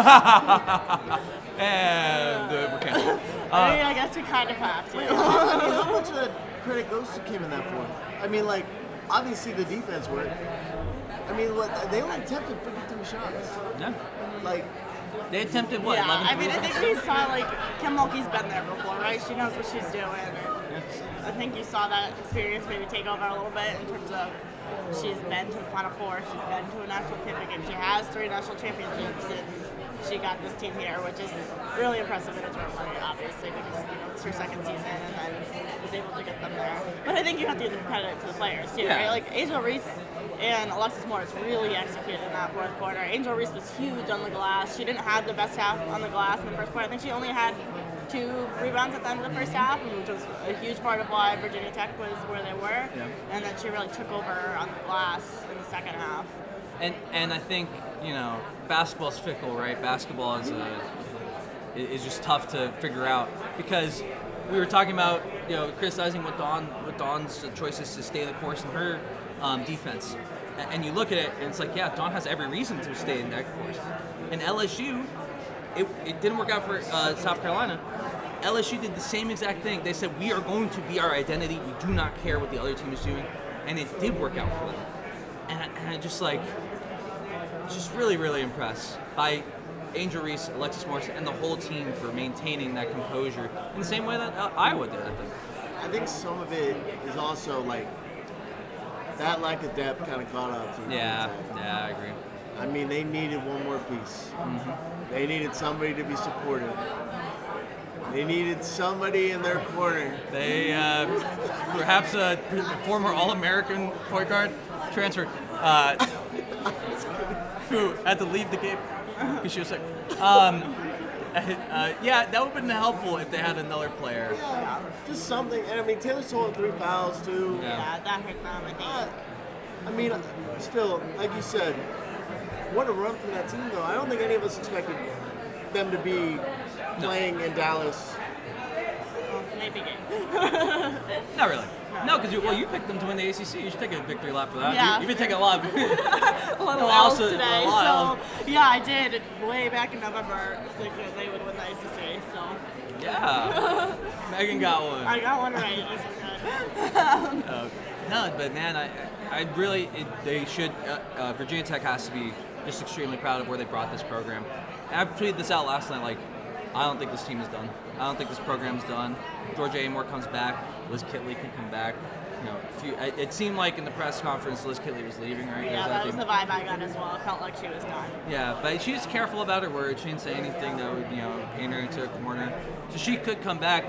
Speaker 1: And we're canceled.
Speaker 2: I mean, I guess we kind of have to.
Speaker 3: How much of that credit goes to Kim in that fourth? I mean, like, obviously the defense worked. I mean, they only attempted 53 shots.
Speaker 1: Yeah.
Speaker 3: Like,
Speaker 1: They attempted, what,
Speaker 2: Yeah,
Speaker 1: 11
Speaker 2: I mean, I
Speaker 1: threes?
Speaker 2: think we saw, like, Kim Mulkey's been there before, right? She knows what she's doing. I think you saw that experience maybe take over a little bit in terms of she's been to the Final Four, she's been to a national championship, she has 3 national championships, and she got this team here, which is really impressive in its own way, obviously, because it's her second season and then was able to get them there. But I think you have to give the credit to the players too, right? Like Angel Reese and Alexis Morris really executed in that fourth quarter. Angel Reese was huge on the glass. She didn't have the best half on the glass in the first quarter. I think she only had 2 rebounds at the end of the first half, which was a huge part of why Virginia Tech was where they were. Yeah. And then she really took over on the glass in the second half.
Speaker 1: And I think, basketball's fickle, right? Basketball is just tough to figure out because we were talking about, criticizing what Dawn's choices to stay the course in her defense. And you look at it, and it's like, yeah, Dawn has every reason to stay in that course. And LSU, it didn't work out for South Carolina. LSU did the same exact thing. They said, we are going to be our identity. We do not care what the other team is doing. And it did work out for them. And I just really, really impressed by Angel Reese, Alexis Morris, and the whole team for maintaining that composure in the same way that Iowa did, I think.
Speaker 3: I think some of it is also like that lack of depth kind of caught up to them.
Speaker 1: Yeah, I agree.
Speaker 3: I mean, they needed one more piece. Mm-hmm. They needed somebody to be supportive. They needed somebody in their corner.
Speaker 1: They perhaps a former All-American point guard transfer who had to leave the game because she was sick. Yeah, that would have been helpful if they had another player.
Speaker 3: Yeah, just something. And I mean, Taylor Swift 3 fouls too.
Speaker 2: Yeah, that hurt them, I think.
Speaker 3: I mean, still, like you said, what a run from that team, though. I don't think any of us expected them to be playing in Dallas.
Speaker 2: Well, maybe game.
Speaker 1: Not really. No, because you picked them to win the ACC. You should take a victory lap for that.
Speaker 2: Yeah.
Speaker 1: You've been taking a lot of
Speaker 2: a little L's today. So, yeah, I did way back in November. Like they would win the ACC. So.
Speaker 1: Yeah. Megan got one.
Speaker 2: I got one right.
Speaker 1: No, but man, they should. Virginia Tech has to be just extremely proud of where they brought this program. And I tweeted this out last night. Like, I don't think this team is done. I don't think this program's done. Georgia Amore comes back. Liz Kitley can come back. It seemed like in the press conference Liz Kitley was leaving, right?
Speaker 2: Yeah, that was the vibe I got as well. It felt like she was done.
Speaker 1: Yeah, but she was careful about her words. She didn't say anything that would, paint her into a corner. So she could come back.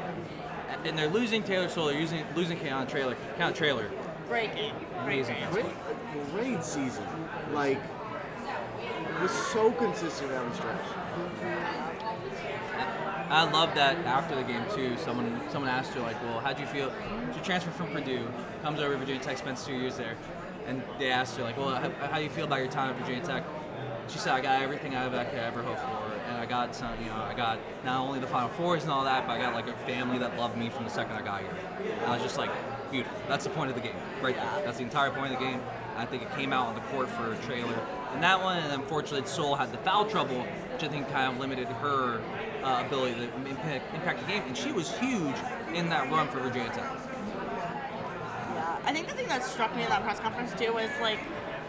Speaker 1: And they're losing Taylor Soler, losing Keon Trailer.
Speaker 2: Great game.
Speaker 1: Amazing.
Speaker 3: Great season. Like, was so consistent down the stretch.
Speaker 1: I love that after the game too. Someone asked her, like, well, how'd you feel? She transferred from Purdue, comes over to Virginia Tech, spends 2 years there, and they asked her, like, well, how do you feel about your time at Virginia Tech? She said, I got everything I could ever hope for, and I got some, I got not only the Final Fours and all that, but I got like a family that loved me from the second I got here. And I was just like, beautiful. That's the point of the game, right there. That's the entire point of the game. I think it came out on the court for Trailer. in that one, and unfortunately Seoul had the foul trouble, which I think kind of limited her ability to impact the game, and she was huge in that run for Virginia Tech.
Speaker 2: Yeah, I think the thing that struck me in that press conference too was like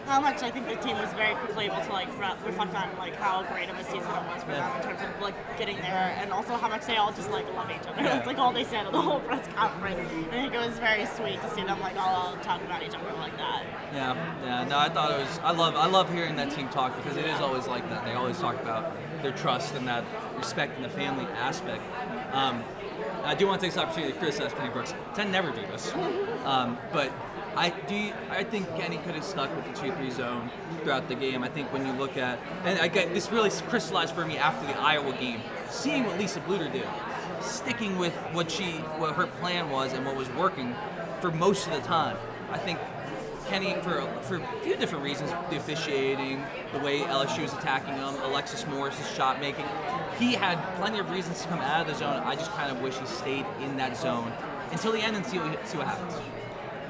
Speaker 2: how much I think the team was very quickly able to like reflect on like how great of a season it was for them in terms of like getting there, and also how much they all just like love each other. That's like all they said in the whole press conference. I think it was very sweet to see them like all talk about each other like that.
Speaker 1: Yeah. No, I thought it was. I love hearing that team talk because it is always like that. They always talk about their trust and that respect and the family aspect. I do want to take this opportunity to criticize Penny Brooks. I never do this, but I think Kenny could have stuck with the 2-3 zone throughout the game. I think when you look at, and I get this really crystallized for me after the Iowa game, seeing what Lisa Bluter did, sticking with what her plan was and what was working for most of the time. I think Kenny, for a few different reasons, the officiating, the way LSU was attacking him, Alexis Morris's shot making, he had plenty of reasons to come out of the zone. I just kind of wish he stayed in that zone until the end and see what happens.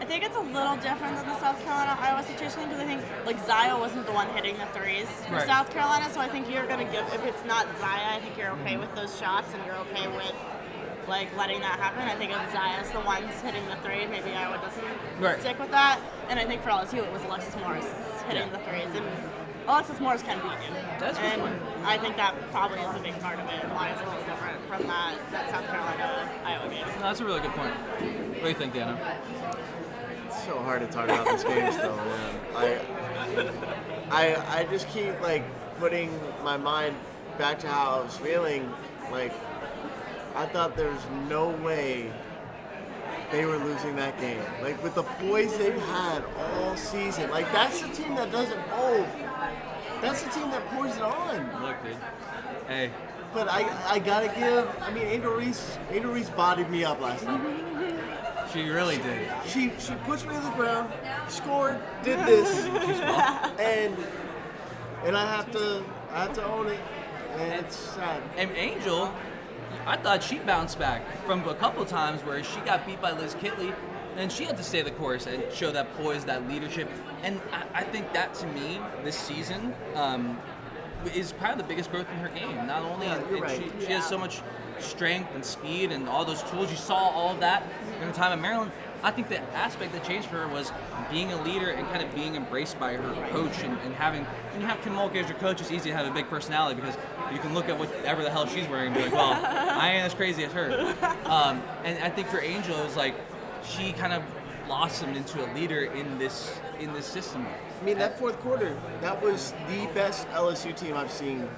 Speaker 2: I think it's a little different than the South Carolina-Iowa situation because I think like Zaya wasn't the one hitting the threes for
Speaker 1: Right.
Speaker 2: South Carolina, so I think you're gonna give, if it's not Zaya, I think you're okay with those shots and you're okay with like letting that happen. I think if Zaya's the ones hitting the three, maybe Iowa doesn't stick with that. And I think for LSU it was Alexis Morris hitting the threes, and Alexis Morris can beat you.
Speaker 1: That's a good
Speaker 2: and
Speaker 1: point.
Speaker 2: I think that probably is a big part of it and why it's a little different from that South Carolina-Iowa game.
Speaker 1: No, that's a really good point. What do you think, Dano?
Speaker 3: It's so hard to talk about this game still, man. I just keep like putting my mind back to how I was feeling. Like I thought there's no way they were losing that game. Like with the poise they've had all season. Like that's the team that doesn't fold. That's the team that pours it on.
Speaker 1: Look, dude. Hey.
Speaker 3: But I gotta give. I mean, Angel Reese bodied me up last night.
Speaker 1: She really did.
Speaker 3: She pushed me to the ground, scored, did this, and I have to own it, and it's sad.
Speaker 1: And Angel, I thought she bounced back from a couple times where she got beat by Liz Kitley, and she had to stay the course and show that poise, that leadership. And I think that, to me, this season is probably the biggest growth in her game. Not only
Speaker 3: you're right.
Speaker 1: she has so much strength and speed and all those tools. You saw all of that in the time in Maryland. I think the aspect that changed for her was being a leader and kind of being embraced by her coach and having, when you have Kim Mulkey as your coach, it's easy to have a big personality because you can look at whatever the hell she's wearing and be like, well, I ain't as crazy as her. And I think for Angel, it was like she kind of blossomed into a leader in this system.
Speaker 3: I mean, that fourth quarter, that was the best LSU team I've seen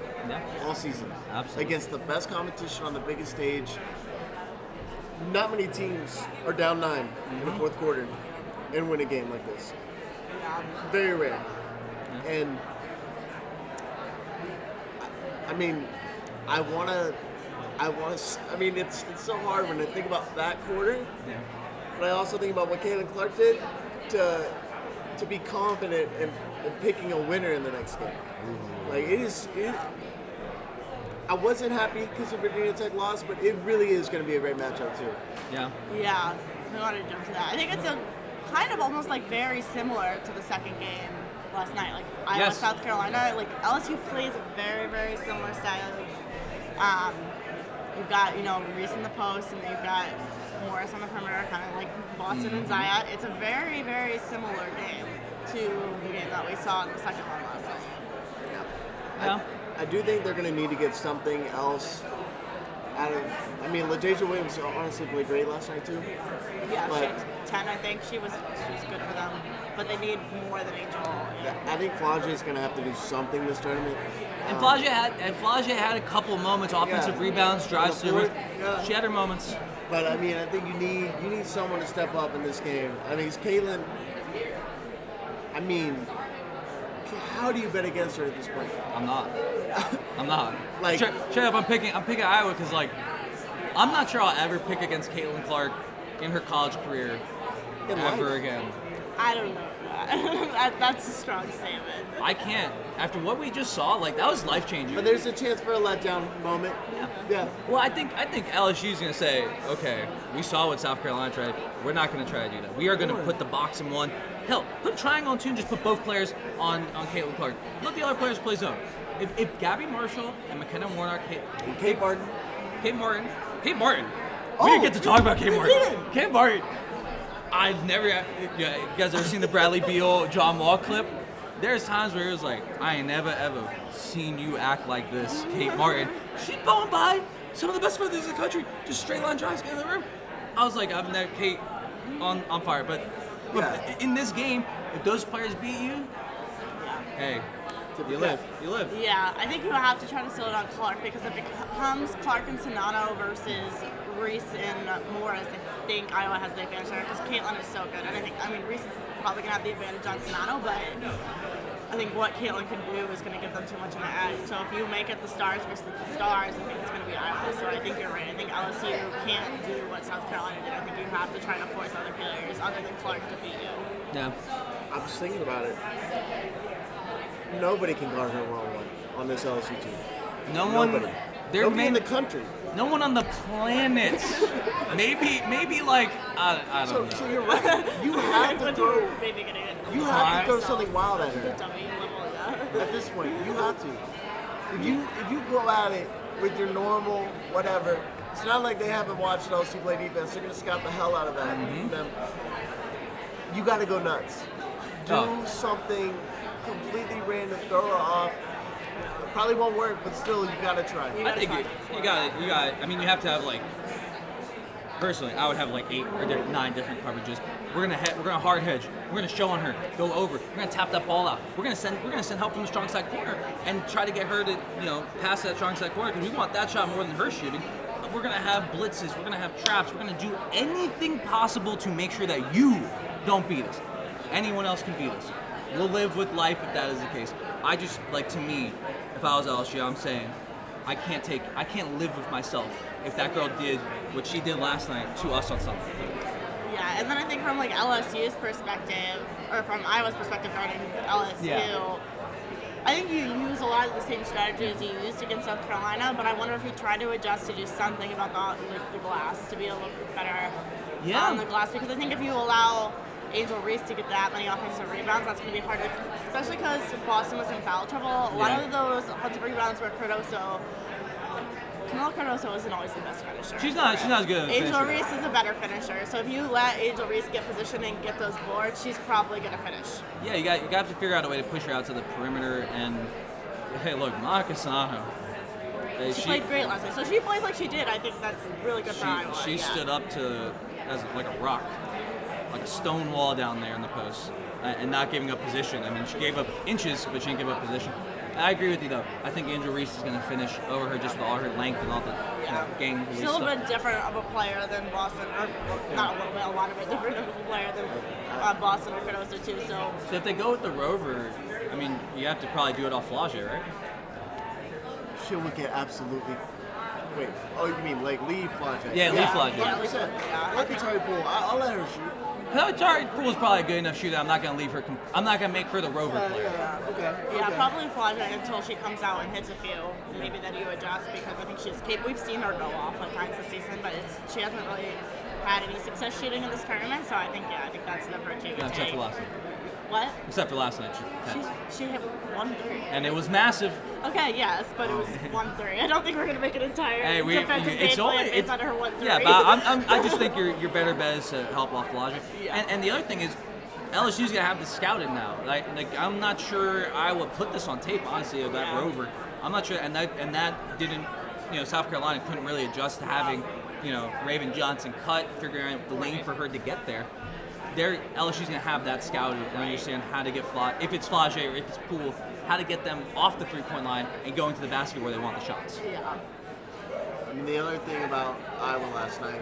Speaker 3: all season.
Speaker 1: Absolutely.
Speaker 3: Against the best competition on the biggest stage. Not many teams are down 9 in the fourth quarter and win a game like this. Very rare. And I mean, I mean, it's so hard when I think about that quarter.
Speaker 1: Yeah.
Speaker 3: But I also think about what Caitlin Clark did to be confident in picking a winner in the next game. Like I wasn't happy because of Virginia Tech lost, but it really is going to be a great matchup too.
Speaker 1: Yeah.
Speaker 2: Yeah, we want to jump to that. I think it's a kind of almost like very similar to the second game last night. Like Iowa,
Speaker 1: Yes.
Speaker 2: South Carolina, like LSU plays a very, very similar style. You've got, Reese in the post, and you've got Morris on the perimeter, kind of like Boston and Zayat. It's a very, very similar game to the game that we saw in the second one last night.
Speaker 1: Yeah.
Speaker 3: I do think they're going to need to get something else out of. I mean, LaJasia Williams honestly played great last night too.
Speaker 2: Yeah,
Speaker 3: But-
Speaker 2: she had 10, I think. She was good for them, but they need more than Angel.
Speaker 3: I think Flage is going to have to do something this tournament.
Speaker 1: And Flage had a couple moments, offensive rebounds, drives
Speaker 3: On the
Speaker 1: through it.
Speaker 3: fourth, yeah.
Speaker 1: She had her moments.
Speaker 3: But I mean, I think you need someone to step up in this game. I mean, it's Caitlin. I mean, how do you bet against her at this point?
Speaker 1: I'm not.
Speaker 3: Like-
Speaker 1: Shut up. I'm picking Iowa because I'm not sure I'll ever pick against Caitlin Clark in her college career
Speaker 3: In
Speaker 1: ever
Speaker 3: life.
Speaker 1: again.
Speaker 2: I don't know. That's a strong statement.
Speaker 1: I can't. After what we just saw, that was life changing.
Speaker 3: But there's a chance for a letdown moment. Yeah.
Speaker 1: Well, I think LSU's going to say, okay, we saw what South Carolina tried. We're not going to try to do that. We are going to put the box in one. Hell, put a triangle on 2 and just put both players on Caitlin Clark. Let the other players play zone. If Gabby Marshall and McKenna Warnock,
Speaker 3: Kate Martin.
Speaker 1: Kate Martin.
Speaker 3: Oh,
Speaker 1: We didn't get to talk about Kate
Speaker 3: we
Speaker 1: Martin.
Speaker 3: didn't.
Speaker 1: Kate Martin. I've never, you guys ever seen the Bradley Beal, John Wall clip? There's times where it was like, I ain't never ever seen you act like this, Kate Martin. She's going by some of the best feathers in the country, just straight line drives in the room. I was like, I've never, Kate on fire. But
Speaker 3: Yeah.
Speaker 1: in this game, if those players beat you, hey, you live.
Speaker 2: Yeah, I think you have to try to seal it on Clark because if it comes Clark and Sonano versus Reese and Morris, I think Iowa has the advantage there because Caitlin is so good. And I mean, Reese is probably going to have the advantage on Sonano, but I think what Caitlin can do is going to give them too much of an edge. So if you make it the Stars versus the Stars, I think it's going to be Iowa. So I think you're right. I think LSU can't do what South Carolina did. I think you have to try to force other players other than Clark to beat you.
Speaker 1: Yeah.
Speaker 3: I'm just thinking about it. Nobody can guard her one-on-one on this LSU team. Nobody. Nobody in the country.
Speaker 1: No one on the planet. maybe like I don't know.
Speaker 3: So you're right. You have to throw.
Speaker 2: Maybe gonna get
Speaker 3: You have to throw something wild at
Speaker 2: the
Speaker 3: her.
Speaker 2: dummy level, yeah.
Speaker 3: At this point, you have to. If you go at it with your normal whatever, it's not like they haven't watched LSU play defense. They're gonna scout the hell out of that. Them. You got to go nuts. Do something completely random. Throw her off. It probably won't work, but still, you got to try.
Speaker 1: I think you got it. I mean, you have to have like. Personally, I would have like 8 or 9 different coverages. We're gonna hard hedge. We're gonna show on her, go over. We're gonna tap that ball out. We're gonna send help from the strong side corner and try to get her to pass that strong side corner because we want that shot more than her shooting. We're gonna have blitzes. We're gonna have traps. We're gonna do anything possible to make sure that you don't beat us. Anyone else can beat us. We'll live with life if that is the case. I just to me, if I was LSU, I'm saying I can't live with myself if that girl did what she did last night to us on Sunday.
Speaker 2: Yeah, and then I think from like LSU's perspective, or from Iowa's perspective regarding LSU, I think you use a lot of the same strategies you used against South Carolina, but I wonder if you try to adjust to do something about the glass to be a little bit better on the glass, because I think if you allow Angel Reese to get that many offensive rebounds, that's going to be hard, especially because Boston was in foul trouble. A lot of those offensive rebounds were Camila Cardoso isn't always the best finisher.
Speaker 1: She's not as good as a
Speaker 2: Angel
Speaker 1: finisher.
Speaker 2: Reese is a better finisher, so if you let Angel Reese get position and get those boards, she's probably going to finish.
Speaker 1: Yeah, you got to figure out a way to push her out to the perimeter. And hey, look, Monica Sano.
Speaker 2: She played great last night, so she plays like she did. I think that's really good for Iowa.
Speaker 1: She stood up as like a rock, like a stone wall down there in the post, and not giving up position. I mean, she gave up inches, but she didn't give up position. I agree with you though. I think Angel Reese is going to finish over her just with all her length and all the gang.
Speaker 2: She's a little bit different of a player than Boston, or not a little bit, a lot of a different of a player than Boston or Cardoso too. So
Speaker 1: if they go with the rover, I mean, you have to probably do it off Flage, right?
Speaker 3: She would get absolutely. Wait. Oh, you mean like leave Flage?
Speaker 1: Yeah, leave Flage.
Speaker 3: 100%. Like Atari Pool, I'll let her shoot.
Speaker 1: Tari Poole is probably a good enough shooter. I'm not going to leave her. I'm not going to make her the rover player.
Speaker 2: Yeah, probably Flage until she comes out and hits a few. Maybe then you adjust because I think she's capable. We've seen her go off like times this season, but she hasn't really had any success shooting in this tournament. So I think that's the approach you would
Speaker 1: Except
Speaker 2: take.
Speaker 1: for last night.
Speaker 2: What?
Speaker 1: Except for last night.
Speaker 2: She hit 1 3.
Speaker 1: And it was massive.
Speaker 2: Okay, yes, but it was 1 3. I don't think we're gonna make an entire defensive game plan based on her 1 3.
Speaker 1: Yeah, but I just think your better bet is to help off Flage.
Speaker 2: Yeah.
Speaker 1: And the other thing is, LSU's gonna have this scouted now. Like I'm not sure I would put this on tape honestly of that rover. I'm not sure, and that didn't. South Carolina couldn't really adjust to having Raven Johnson cut, figuring out the lane for her to get there. LSU's going to have that scouted and understand how to get if it's Flage or if it's Poole, how to get them off the three-point line and going to the basket where they want the shots.
Speaker 2: Yeah.
Speaker 3: I mean, the other thing about Iowa last night,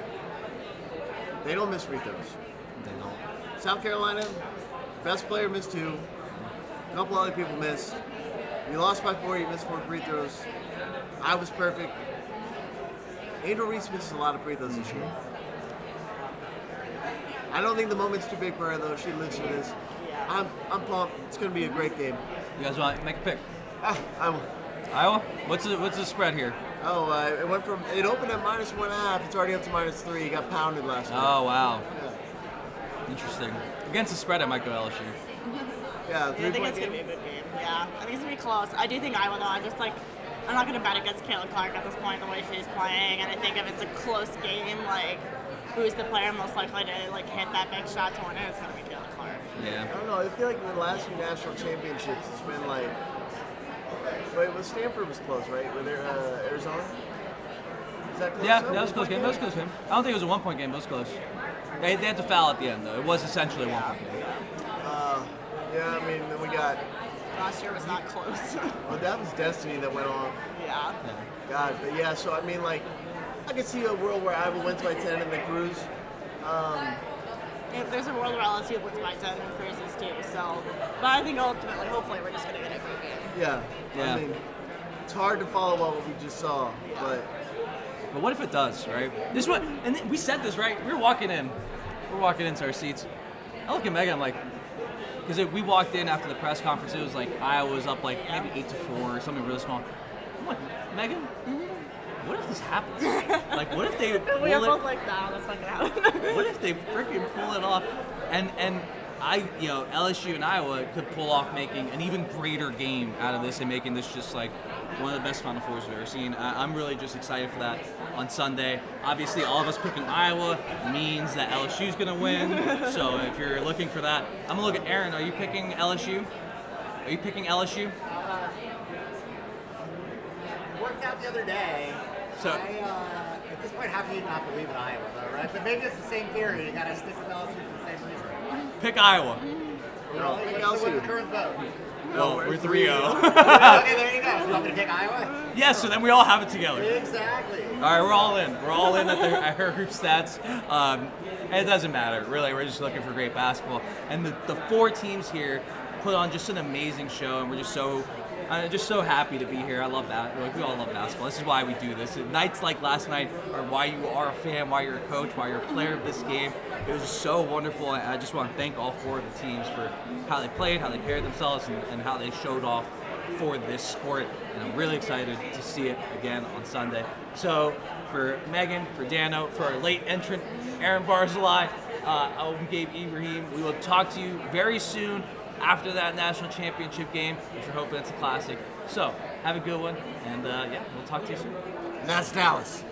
Speaker 3: they don't miss free throws.
Speaker 1: They don't.
Speaker 3: South Carolina, best player missed 2. A couple other people missed. You lost by 4, you missed 4 free throws. I was perfect. Angel Reese misses a lot of free throws this year. I don't think the moment's too big for her, though. She lives for this.
Speaker 2: Yeah.
Speaker 3: I'm pumped. It's going to be a great game.
Speaker 1: You guys want to make a pick?
Speaker 3: Iowa.
Speaker 1: Iowa? What's the spread here?
Speaker 3: Oh, it opened at -1.5. It's already up to -3. It got pounded last night.
Speaker 1: Oh, wow.
Speaker 3: Yeah.
Speaker 1: Interesting. against the spread, I might go LSU.
Speaker 3: Yeah,
Speaker 2: I think it's going to be a good game. Yeah, I think it's going to be close. I do think Iowa, though, I'm not going to bet against Caitlin Clark at this point, the way she's playing. And I think if it's a close game, like, who's the player most likely to, like, hit that big shot to win it? It's going to be Caitlin Clark.
Speaker 1: Yeah.
Speaker 3: I don't know. I feel like the last few national championships, it's been like. Wait, Stanford was close, right? Were there Arizona? Is that close?
Speaker 1: Yeah, that was a close game. That was a close game. I don't think it was a 1 point game, but it was close. They had to foul at the end, though. It was essentially a 1 point game.
Speaker 3: Yeah, I mean, then we got.
Speaker 2: Last year was not close.
Speaker 3: Well, that was destiny that went on.
Speaker 2: Yeah.
Speaker 3: God, but yeah, so I mean, like, I could see a world where Iowa wins by 10 and they cruise.
Speaker 2: There's a world where LSU wins by 10 and cruises too. So, but I think ultimately, hopefully, we're just gonna get a great game.
Speaker 3: Yeah.
Speaker 1: Yeah.
Speaker 3: I mean, it's hard to follow what we just saw, but.
Speaker 1: But what if it does, right? This one, and we said this, right? We're walking into our seats. I look at Megan, I'm like, because we walked in after the press conference, it was like Iowa was up like maybe 8-4 or something really small. I'm like, Megan, what if this happens? Like, what if they pull
Speaker 2: We are
Speaker 1: it?
Speaker 2: both like, nah, that's not gonna happen.
Speaker 1: What if they freaking pull it off? And LSU and Iowa could pull off making an even greater game out of this and making this just like one of the best Final Fours we've ever seen. I'm really just excited for that on Sunday. Obviously, all of us picking Iowa means that LSU's going to win. So if you're looking for that, I'm going to look at Aaron. Are you picking LSU? Are you picking LSU?
Speaker 4: Worked out the other day.
Speaker 1: So-
Speaker 4: I, at this point, how can you not believe in Iowa, though, right? But maybe it's the same theory. You got to stick with LSU for the same reason.
Speaker 1: Pick Iowa.
Speaker 4: Really?
Speaker 3: pick
Speaker 4: What's the
Speaker 3: LSU.
Speaker 4: current vote?
Speaker 1: Well, we're 3-0.
Speaker 4: Okay, there you go. So you want me to pick Iowa?
Speaker 1: Yeah, so then we all have it together.
Speaker 4: Exactly.
Speaker 1: All right, we're all in. We're all in at her group stats. And it doesn't matter, really. We're just looking for great basketball. And the 4 teams here put on just an amazing show, and we're just so happy to be here. I love that. Like, we all love basketball. This is why we do this. Nights like last night are why you are a fan, why you're a coach, why you're a player of this game. It was just so wonderful. And I just want to thank all 4 of the teams for how they played, how they carried themselves, and how they showed off for this sport. And I'm really excited to see it again on Sunday. So for Megan, for Dano, for our late entrant, Aaron Barzilai, I'm Gabe Ibrahim. We will talk to you very soon after that national championship game, which we're hoping it's a classic. So, have a good one, and we'll talk to you soon.
Speaker 3: And that's Dallas.